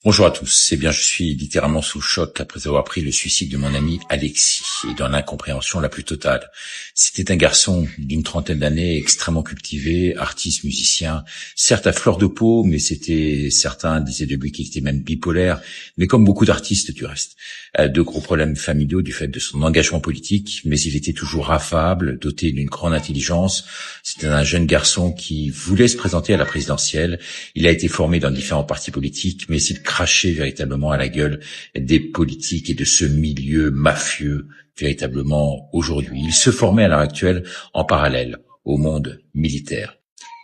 Bonjour à tous. Je suis littéralement sous le choc après avoir appris le suicide de mon ami Alexis et dans l'incompréhension la plus totale. C'était un garçon d'une trentaine d'années, extrêmement cultivé, artiste, musicien, certes à fleur de peau, mais certains disaient de lui qu'il était même bipolaire, mais comme beaucoup d'artistes du reste. De gros problèmes familiaux du fait de son engagement politique, mais il était toujours affable, doté d'une grande intelligence. C'était un jeune garçon qui voulait se présenter à la présidentielle. Il a été formé dans différents partis politiques, mais il crachait véritablement à la gueule des politiques et de ce milieu mafieux véritablement aujourd'hui. Il se formait à l'heure actuelle en parallèle au monde militaire.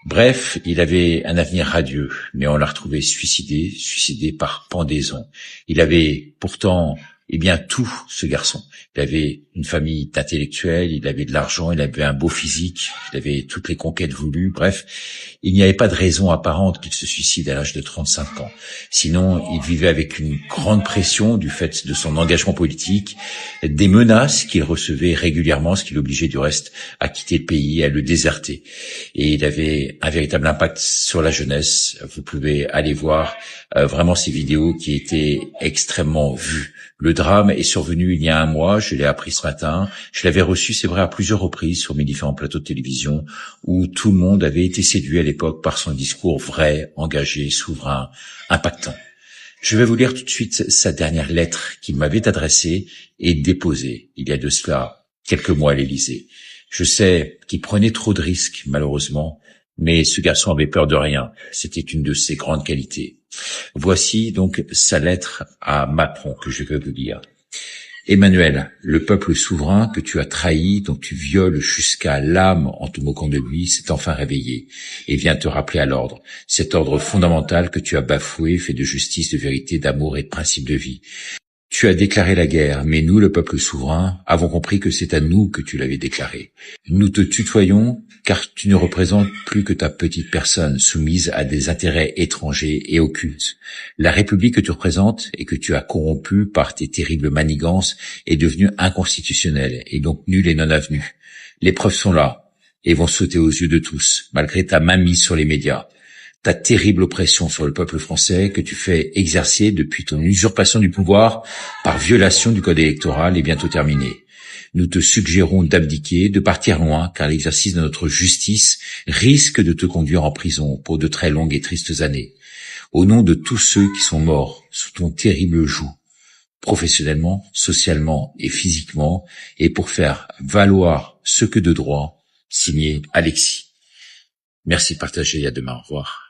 Bref, il avait un avenir radieux, mais on l'a retrouvé suicidé par pendaison. Il avait pourtant tout, ce garçon. Il avait une famille d'intellectuels, il avait de l'argent, il avait un beau physique, il avait toutes les conquêtes voulues. Bref, il n'y avait pas de raison apparente qu'il se suicide à l'âge de 35 ans. Sinon, il vivait avec une grande pression du fait de son engagement politique, des menaces qu'il recevait régulièrement, ce qui l'obligeait du reste à quitter le pays, à le déserter. Et il avait un véritable impact sur la jeunesse. Vous pouvez aller voir vraiment ces vidéos qui étaient extrêmement vues. Le drame est survenu il y a un mois, je l'ai appris ce matin. Je l'avais reçu, c'est vrai, à plusieurs reprises sur mes différents plateaux de télévision où tout le monde avait été séduit à l'époque par son discours vrai, engagé, souverain, impactant. Je vais vous lire tout de suite sa dernière lettre qu'il m'avait adressée et déposée il y a de cela quelques mois à l'Élysée. Je sais qu'il prenait trop de risques, malheureusement, mais ce garçon avait peur de rien. C'était une de ses grandes qualités. Voici donc sa lettre à Macron que je vais vous lire. Emmanuel, le peuple souverain que tu as trahi, dont tu violes jusqu'à l'âme en te moquant de lui, s'est enfin réveillé et vient te rappeler à l'ordre. Cet ordre fondamental que tu as bafoué, fait de justice, de vérité, d'amour et de principe de vie. Tu as déclaré la guerre, mais nous, le peuple souverain, avons compris que c'est à nous que tu l'avais déclarée. Nous te tutoyons, car tu ne représentes plus que ta petite personne, soumise à des intérêts étrangers et occultes. La République que tu représentes et que tu as corrompue par tes terribles manigances est devenue inconstitutionnelle et donc nulle et non avenue. Les preuves sont là et vont sauter aux yeux de tous, malgré ta mainmise sur les médias. Ta terrible oppression sur le peuple français que tu fais exercer depuis ton usurpation du pouvoir par violation du code électoral est bientôt terminée. Nous te suggérons d'abdiquer, de partir loin, car l'exercice de notre justice risque de te conduire en prison pour de très longues et tristes années. Au nom de tous ceux qui sont morts sous ton terrible joug, professionnellement, socialement et physiquement, et pour faire valoir ce que de droit, signé Alexis. Merci de partager, à demain, au revoir.